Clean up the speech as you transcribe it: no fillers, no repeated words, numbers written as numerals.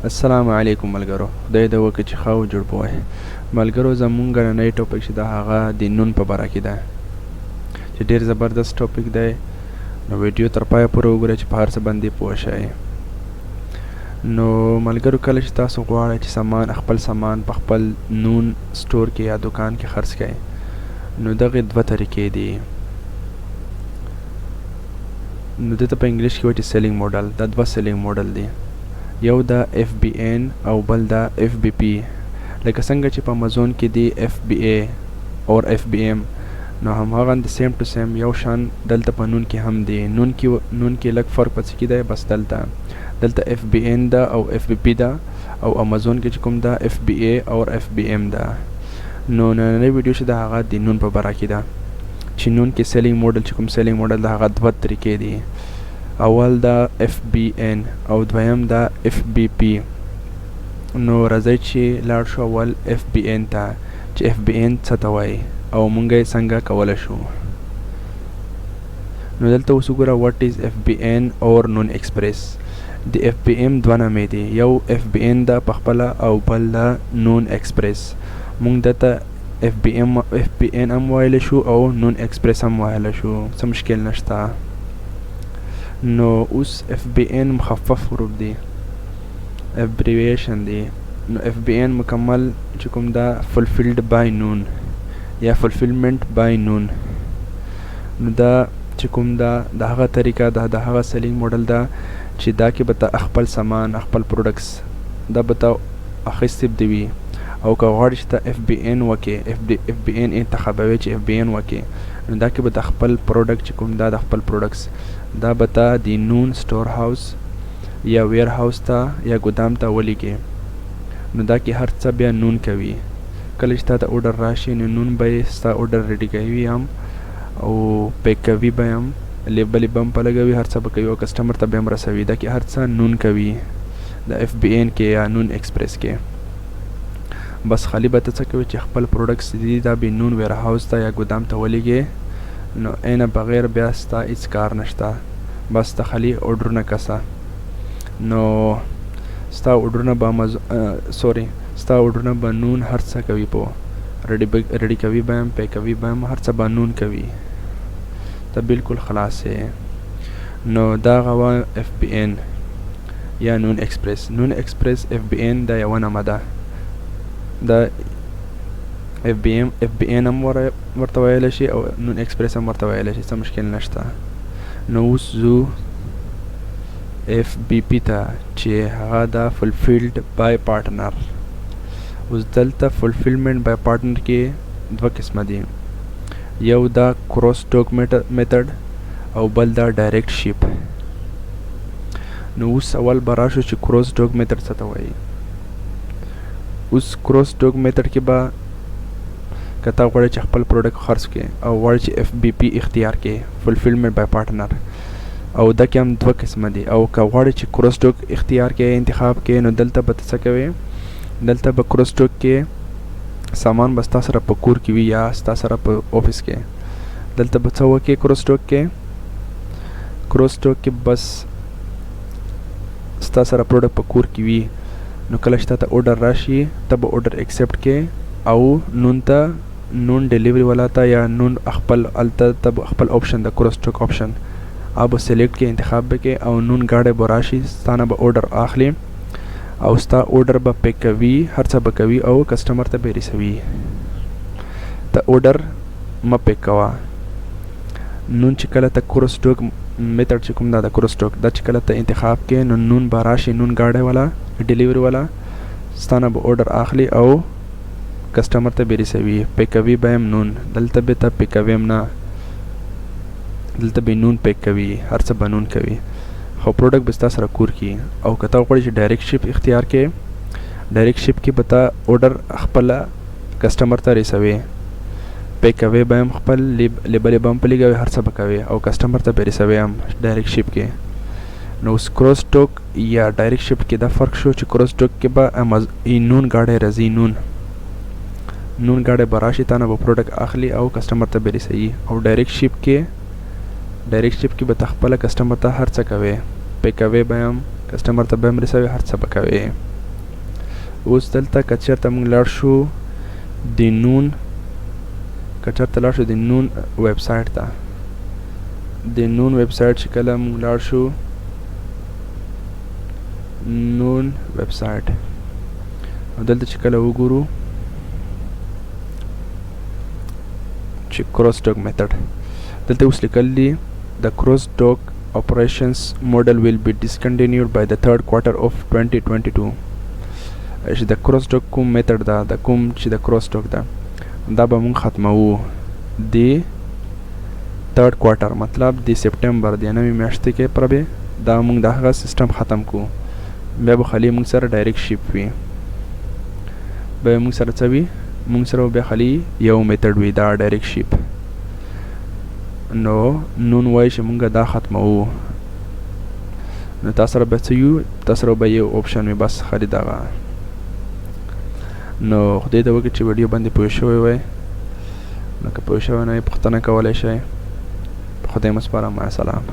السلام علیکم ملګرو، خدای دې وکړي چې ښه او جوړ به وای. ملګرو زمونږ نننی ټاپک چې ده هغه د نون په باره کې ده چې ډېر زبردست ټاپک دی. نو ویډیو تر پایه پورې وګورئ چې په هر څه باندې پوه شئ. نو ملګرو کله چې تاسو غواړئ چې خپل سامان په خپل نون سټور کې یا دکان کې خرڅ کړئ، نو دغې دوه طریقې دي. نو دته په انګلیش کې وایي چې سیلینګ موډل. دا دوه سیلینګ موډل دي، یو دا FBN او بل دا FBP. لکه څنګه چې په امازون کې دی FBA او FBM، نو هماغه د سیم ټو سیم یو شان دلته په نون کې هم دی. نون کې لږ فرق پڅ کې دی، بس دلته FBN دا او FBP دا، او امازون کې چې کوم دا FBA او FBM دا. نو نننۍ ویډیو چې دا هغه د نون په باره کې ده چې نون کې سیلینګ موډل چې کوم سیلینګ موډل دا هغه دوه طریقې دي. اول دا FBN او دویم دا FBP. نو راځئ چې لاړ شو اول FBN ته چې FBN څه ته وایي او مونږ یې څنګه کولی شو. نو دلته اوس وګوره what is FBN اور نون ایکسپریس. د FBM دوه نامې دي، یو FBN دا پخپله او بل دا نون ایکسپریس. مونږ دته FBN هم وایلی شو او نون ایکسپریس هم وایلی شو، څه مشکل نشته. نو اوس FBN مخفف حروف دی، ابریویشن دی. نو FBN مکمل چې کوم دا fulfilled by نون یا fulfillment by نون. نو دا چې کوم دا د هغه طریقه ده، د هغه سیلینګ موډل ده چې دا کې به ته خپل سامان خپل پروډکټس دا به ته اخیستې دی وي، او که غواړې چې ته FBN وکې FBN انتخابوي چې FBN وکې، نو دا کې به ته خپل پروډکټ چې کوم دا د خپل پروډکټس دا به ته د نون سټور هاوس یا ویر هاوس ته یا ګودام ته ولیږې. نو دا کې هر څه بیا نون کوي. کله چې تا ته اوډر راشي نو نون به یې ستا اوډر ریډي کوي هم او پیک کوي به هم، لیبل یې به هم په لګوي، هر څه به کوي او کسټمر ته به هم رسوي. دا کې هر څه نون کوي د FBN کې یا نون ایکسپریس کې. بس خالی به ته څه کوي چې خپل پروډکټس دي دا به نون ویر هاوس ته یا ګودام ته ولیږې. نو اینه بغیر بیا ستا هیڅ کار نشته، بس ته خالی اوډرونه کسه. نو ستا اوډرونه به ستا اوډرونه به نون هر څه کوي، په ریډي کوي به هم، پیک کوي به هم، هر څه به نون کوي. ته بالکل خلاص یې. نو دا غوا FBN یا نون ایکسپریس. نون ایکسپریس FBN دا یوه نامه ده. دا FBN هم ورته ویلی شي او نون ایکسپریس هم ورته ویلی شي، څه مشکل نشته. نو اوس ځو FBP ته چې هغه دا fulfilled by partner. اوس دلته fulfillment by partner کې دوه قسمه دي، یو دا cross dock method او بل دا direct ship. نو اوس اول به راشو چې cross dock method څه ته وایي. اوس cross dock method کې به که تا غواړې چې خپل پروډکټ خرڅ کړې او غواړې چې FBP اختیار کړې fulfillment by partner، او دا کې هم دوه قسمه دي. او که غواړې چې cross dock اختیار کړې انتخاب کړې، نو دلته به ته څه کوې، دلته به cross dock کې سامان به ستا سره په کور کې وي یا ستا سره په آفس کې. دلته به څه وکړې cross dock کې بس ستا سره پروډکټ په کور کې وي. نو کله چې تا ته اوډر راشي ته به اوډر ایکسپټ کې او نون ډیلیوري والا ته یا نون خپل الته ته خپل آپشن د cross dock آپشن اب سلیکټ کې انتخاب به کې او نون گاډی به راشي، ستانه به اوډر اخلي او ستا اوډر به پیک کوي، هر څه به کوي او کسټمر ته به رسوي. ته اوډر مه پیک کوه. نون چې کله ته cross dock میتھډ چې کوم دا د cross dock دا چې کله ته انتخاب کې، نو نون به راشي، نون گاډی والا ډیلیوري والا ستانه به اوډر اخلي او کسټمر ته به رسوي. پیک کوي به هم نون، دلته به ته پیک کوي هم نه، دلته به نون پیک کوي، هر څه به نون کوي، خو پروډکټ به ستا سره کور کی. او که ته غواړې چې ډایرکټ شپ اختیار کې، ډایرکټ شپ کې به ته اوډر خپله کسټمر ته رسوي، پیک کوي به هم، خپل لیبل به هم په لګوي، هر څه به کوي او کسټمر ته به رسوي هم ډایرکټ شپ کې. نو اوس cross dock یا ډایرکټ شپ کې دا فرق شو چې cross dock کې به نون گاډی راځي، نون گاډی به راشي، تا نه به پروډکټ اخلي او کسټمر ته به رسوي. او ډایرکټ شپ کې به ته خپله کسټمر ته هر څه کوي، پیک کوي به هم، کسټمر ته به هم رسوي، هر څه به کوي. اوس دلته که چېرته موږ لاړ شو د نون ویب سایټ ته، د نون ویب سایټ چې کله موږ لاړ شو نون ویب سایټ، او دلته چې کله وګورو چې کروس ټاک میتھډ، دلته اوس لیکل دي the cross-dock operations model will be discontinued by the third quarter of 2022. چې د cross-dock کوم میتھډ دا د کوم چې د cross-dock دا به موږ ختموو د third quarter، مطلب د سپټمبر د 9 میاشتې کې پر به دا موږ د هغه سیستم ختم کو. بیا به خالي موږ سره ډایرکټ شیپ وي، به موږ سره څه وي، موږ سره بیا خالي یو میتھډ وي دا ډایرکټ شیپ. نو نون وای چې مونږ دا ختموو، نو تاسو سره به څه یو، تاسو سره به یو اپشن وي بس خالي دغه. نو خدای دې وکړي چې ویډیو باندې پوه شوی وای، نو که پوه شوی نه یې پوښتنه کولی شئ. په خدای مو سپارم، مع السلامه.